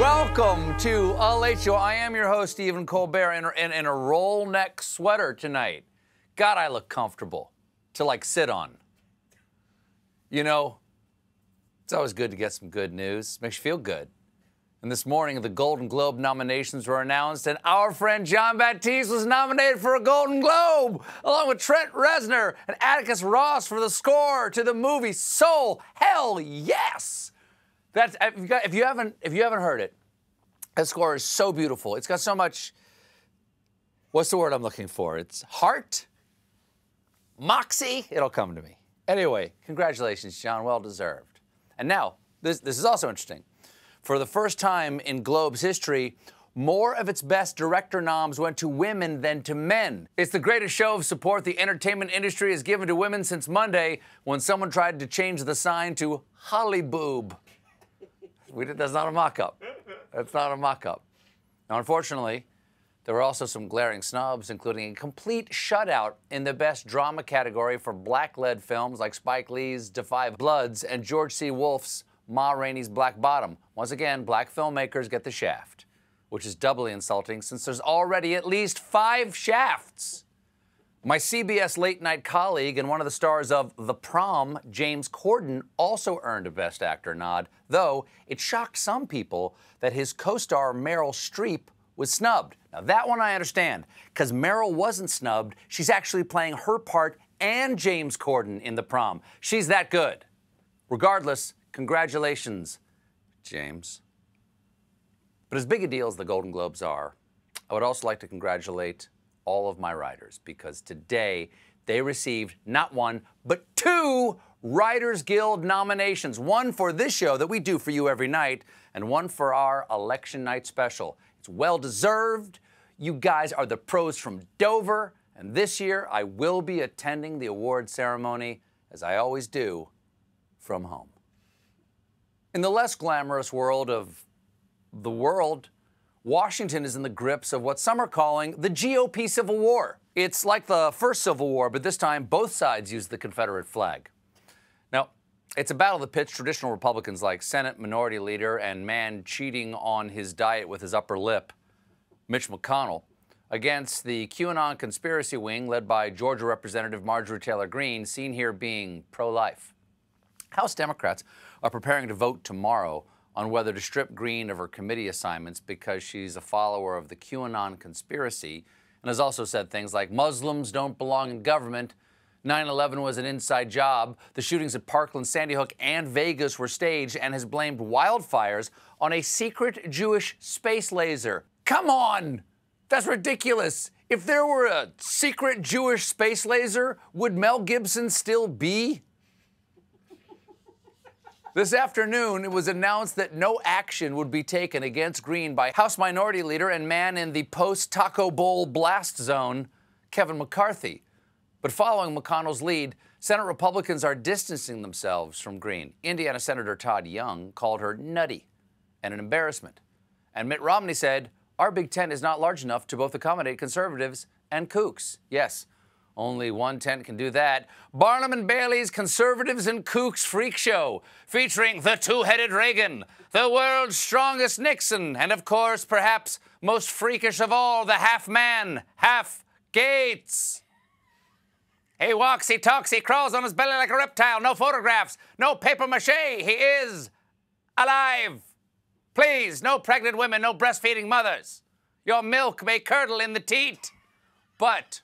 Welcome to A Late Show. I am your host, Stephen Colbert, in a roll neck sweater tonight. God, I look comfortable to, like, sit on. You know, it's always good to get some good news. Makes you feel good. And this morning, the Golden Globe nominations were announced, and our friend John Baptiste was nominated for a Golden Globe, along with Trent Reznor and Atticus Ross for the score to the movie Soul. Hell yes! That's if you haven't heard it, that score is so beautiful. It's got so much. What's the word I'm looking for? It's heart, moxie. It'll come to me. Anyway, congratulations, John. Well deserved. And now this is also interesting. For the first time in Globe's history, more of its best director noms went to women than to men. It's the greatest show of support the entertainment industry has given to women since Monday, when someone tried to change the sign to Hollyboob. That's not a mock-up. That's not a mock-up. Now, unfortunately, there were also some glaring snubs, including a complete shutout in the best drama category for black-led films like Spike Lee's Da 5 Bloods and George C. Wolfe's Ma Rainey's Black Bottom. Once again, black filmmakers get the shaft, which is doubly insulting since there's already at least 5 shafts. My CBS late-night colleague and one of the stars of The Prom, James Corden, also earned a Best Actor nod, though it shocked some people that his co-star Meryl Streep was snubbed. Now, that one I understand, because Meryl wasn't snubbed. She's actually playing her part and James Corden in The Prom. She's that good. Regardless, congratulations, James. But as big a deal as the Golden Globes are, I would also like to congratulate all of my writers, because today they received not 1, but 2 Writers Guild nominations. 1 for this show that we do for you every night, and 1 for our election night special. It's well-deserved. You guys are the pros from Dover, and this year I will be attending the award ceremony, as I always do, from home. In the less glamorous world of the world, Washington is in the grips of what some are calling the GOP Civil War. It's like the first Civil War, but this time both sides use the Confederate flag. Now, it's a battle that pits traditional Republicans like Senate Minority Leader and man cheating on his diet with his upper lip, Mitch McConnell, against the QAnon conspiracy wing led by Georgia Representative Marjorie Taylor Greene, seen here being pro-life. House Democrats are preparing to vote tomorrow on whether to strip Greene of her committee assignments because she's a follower of the QAnon conspiracy and has also said things like Muslims don't belong in government, 9/11 was an inside job, the shootings at Parkland, Sandy Hook, and Vegas were staged, and has blamed wildfires on a secret Jewish space laser. Come on! That's ridiculous. If there were a secret Jewish space laser, would Mel Gibson still be? This afternoon, it was announced that no action would be taken against Greene by House Minority Leader and man in the post-Taco Bowl blast zone, Kevin McCarthy. But following McConnell's lead, Senate Republicans are distancing themselves from Greene. Indiana Senator Todd Young called her nutty and an embarrassment. And Mitt Romney said, our Big Tent is not large enough to both accommodate conservatives and kooks. Yes, only one tent can do that. Barnum and Bailey's Conservatives and Kooks Freak Show, featuring the two-headed Reagan, the world's strongest Nixon, and of course, perhaps most freakish of all, the half-man, half-Gates. He walks, he talks, he crawls on his belly like a reptile. No photographs, no papier-mâché. He is alive. Please, no pregnant women, no breastfeeding mothers. Your milk may curdle in the teat. But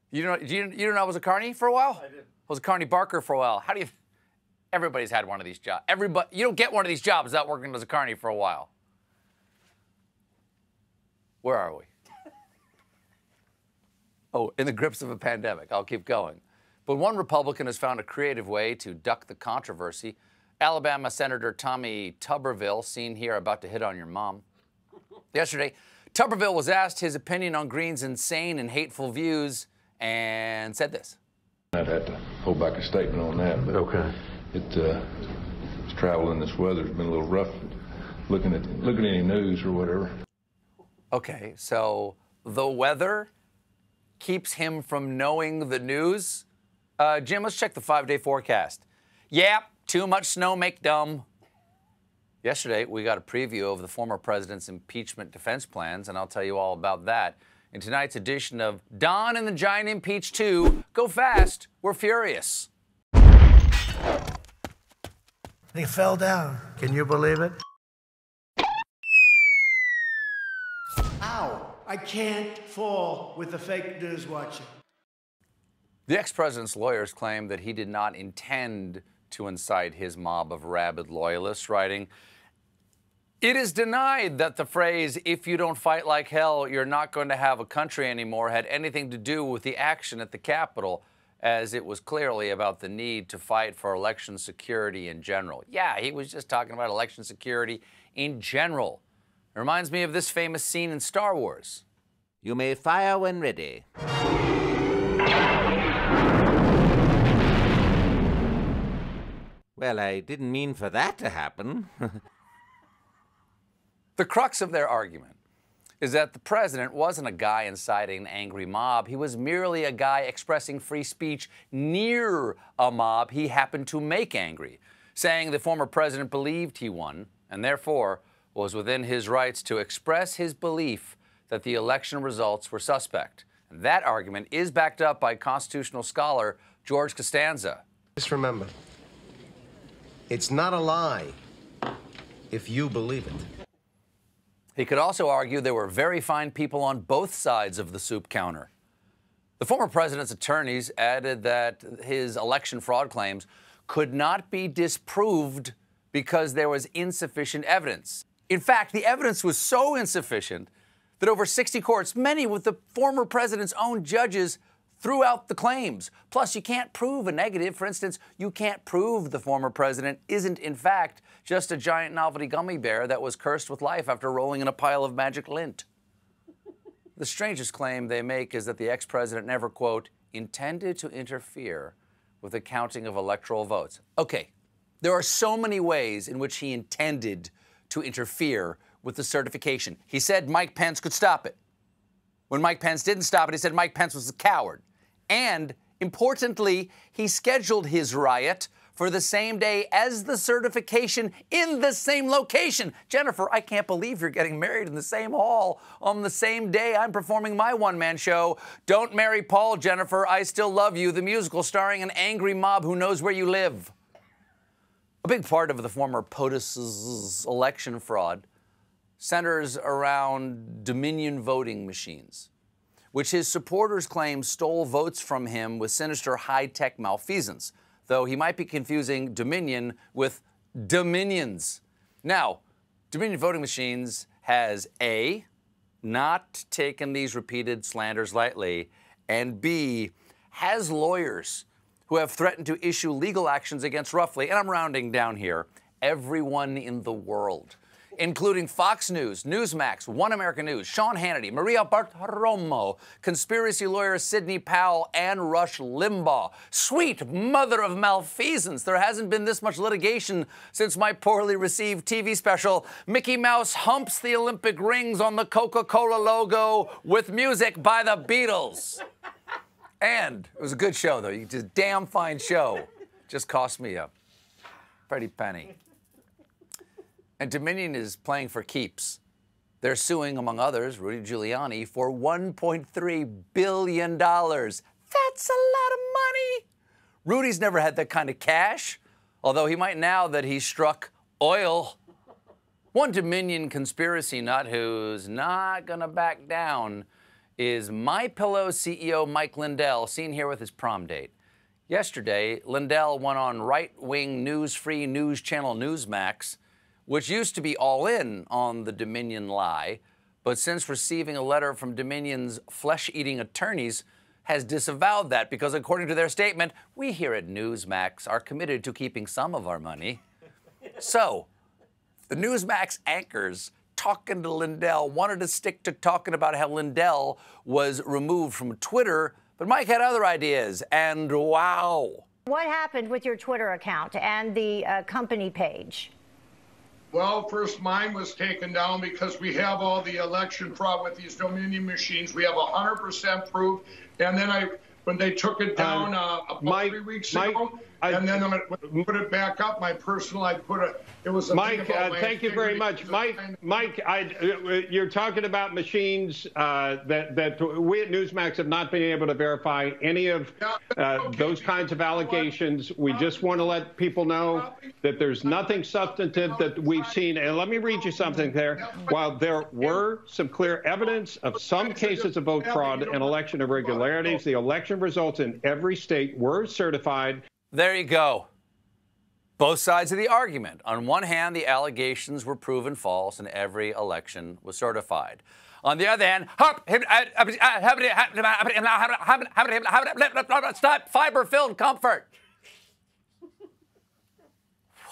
you don't know I was a carny for a while? I did. I was a carny barker for a while. How do you... Everybody's had one of these jobs. You don't get one of these jobs without working as a carny for a while. Where are we? Oh, in the grips of a pandemic. I'll keep going. But one Republican has found a creative way to duck the controversy. Alabama Senator Tommy Tuberville, seen here about to hit on your mom. Yesterday, Tuberville was asked his opinion on Greene's insane and hateful views and said this. I'd have to hold back a statement on that, but okay. Travel in this weather's been a little rough. Looking at any news or whatever. Okay, so the weather keeps him from knowing the news. Jim, let's check the 5-day forecast. Yeah, too much snow make dumb. Yesterday, we got a preview of the former president's impeachment defense plans, and I'll tell you all about that in tonight's edition of Don and the Giant Impeach 2. Go fast, we're furious. He fell down. Can you believe it? Ow! I can't fall with the fake news watching. The ex-president's lawyers claim that he did not intend to incite his mob of rabid loyalists, writing, "It is denied that the phrase, 'if you don't fight like hell, you're not going to have a country anymore,' had anything to do with the action at the Capitol, as it was clearly about the need to fight for election security in general." Yeah, he was just talking about election security in general. It reminds me of this famous scene in Star Wars. You may fire when ready. Well, I didn't mean for that to happen. The crux of their argument is that the president wasn't a guy inciting an angry mob. He was merely a guy expressing free speech near a mob he happened to make angry, saying the former president believed he won and therefore was within his rights to express his belief that the election results were suspect. And that argument is backed up by constitutional scholar George Costanza. Just remember, it's not a lie if you believe it. He could also argue there were very fine people on both sides of the soup counter. The former president's attorneys added that his election fraud claims could not be disproved because there was insufficient evidence. In fact, the evidence was so insufficient that over 60 courts, many with the former president's own judges, threw out the claims. Plus, you can't prove a negative. For instance, you can't prove the former president isn't, in fact, just a giant novelty gummy bear that was cursed with life after rolling in a pile of magic lint. The strangest claim they make is that the ex-president never, quote, intended to interfere with the counting of electoral votes. Okay, there are so many ways in which he intended to interfere with the certification. He said Mike Pence could stop it. When Mike Pence didn't stop it, he said Mike Pence was a coward. And, importantly, he scheduled his riot for the same day as the certification in the same location. Jennifer, I can't believe you're getting married in the same hall on the same day I'm performing my one-man show, Don't Marry Paul, Jennifer, I Still Love You, the musical starring an angry mob who knows where you live. A big part of the former POTUS's election fraud centers around Dominion voting machines, which his supporters claim stole votes from him with sinister high-tech malfeasance, though he might be confusing Dominion with Dominions. Now, Dominion voting machines has A, not taken these repeated slanders lightly, and B, has lawyers who have threatened to issue legal actions against roughly, and I'm rounding down here, everyone in the world, including Fox News, Newsmax, One American News, Sean Hannity, Maria Bartiromo, conspiracy lawyer Sidney Powell, and Rush Limbaugh. Sweet mother of malfeasance. There hasn't been this much litigation since my poorly received TV special, Mickey Mouse Humps the Olympic Rings on the Coca-Cola logo with music by the Beatles. And it was a good show, though. Just damn fine show. Just cost me a pretty penny. And Dominion is playing for keeps. They're suing, among others, Rudy Giuliani for $1.3 billion. That's a lot of money. Rudy's never had that kind of cash, although he might now that he's struck oil. One Dominion conspiracy nut who's not going to back down is MyPillow CEO Mike Lindell, seen here with his prom date. Yesterday, Lindell went on right-wing news-free news channel Newsmax, which used to be all in on the Dominion lie, but since receiving a letter from Dominion's flesh-eating attorneys, has disavowed that because, according to their statement, we here at Newsmax are committed to keeping some of our money. So, the Newsmax anchors talking to Lindell wanted to stick to talking about how Lindell was removed from Twitter, but Mike had other ideas, and wow. What happened with your Twitter account and the company page? Well, first mine was taken down because we have all the election fraud with these Dominion machines. We have 100% proof. And then when they took it down about 3 weeks ago, and then I put it back up. My personal, it was a Mike, thing about my thank you very integrity. much. Mike, you're talking about machines that we at Newsmax have not been able to verify any of those kinds of allegations. We just want to let people know that there's nothing substantive that we've seen. And let me read you something there. While there were some clear evidence of some cases of vote fraud and election irregularities, the election results in every state were certified. There you go. Both sides of the argument. On one hand, the allegations were proven false and every election was certified. On the other hand, stop fiber-filled comfort.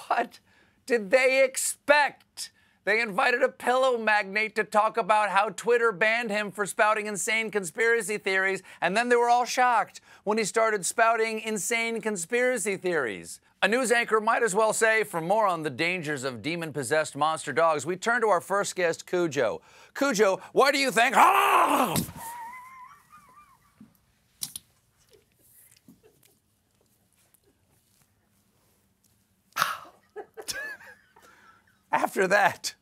What did they expect? They invited a pillow magnate to talk about how Twitter banned him for spouting insane conspiracy theories, and then they were all shocked when he started spouting insane conspiracy theories. A news anchor might as well say, for more on the dangers of demon-possessed monster dogs, we turn to our first guest, Cujo. Cujo, why do you think... After that,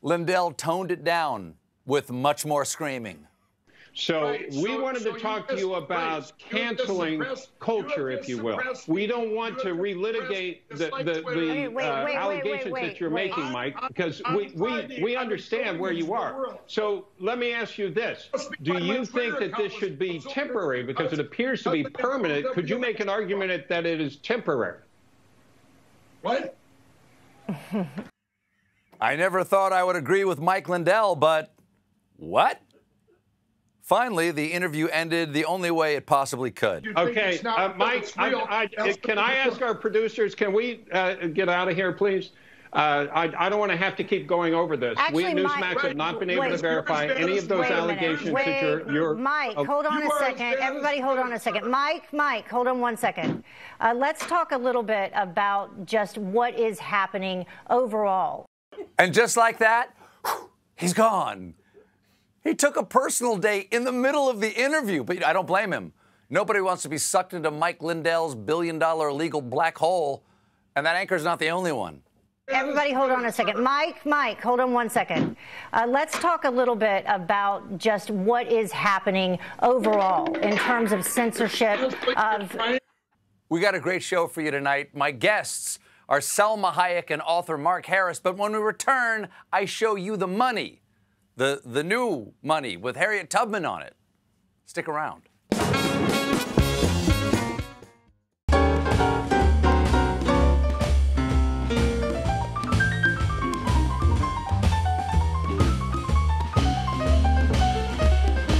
Lindell toned it down with much more screaming. So we wanted to talk to you about canceling culture, if you will. We don't want to relitigate the allegations that you're making, Mike, because we understand where you are. So let me ask you this. Do you think that this should be temporary? Because it appears to be permanent. Could you make an argument that it is temporary? What? I never thought I would agree with Mike Lindell, but what? Finally, the interview ended the only way it possibly could. Okay, Mike, can I ask our producers, can we get out of here, please? I don't want to have to keep going over this. Actually, we at Newsmax have not been able to verify any of those allegations that you're... Mike, hold on a second. Everybody hold on a second. Mike, hold on one second. Let's talk a little bit about just what is happening overall. And just like that, he's gone. He took a personal day in the middle of the interview, but I don't blame him. Nobody wants to be sucked into Mike Lindell's billion-dollar legal black hole, and that anchor's not the only one. Everybody hold on a second. Mike, hold on one second. Let's talk a little bit about just what is happening overall in terms of censorship of... We got a great show for you tonight. My guests are Selma Hayek and author Mark Harris, but when we return, I show you the money, the new money with Harriet Tubman on it. Stick around.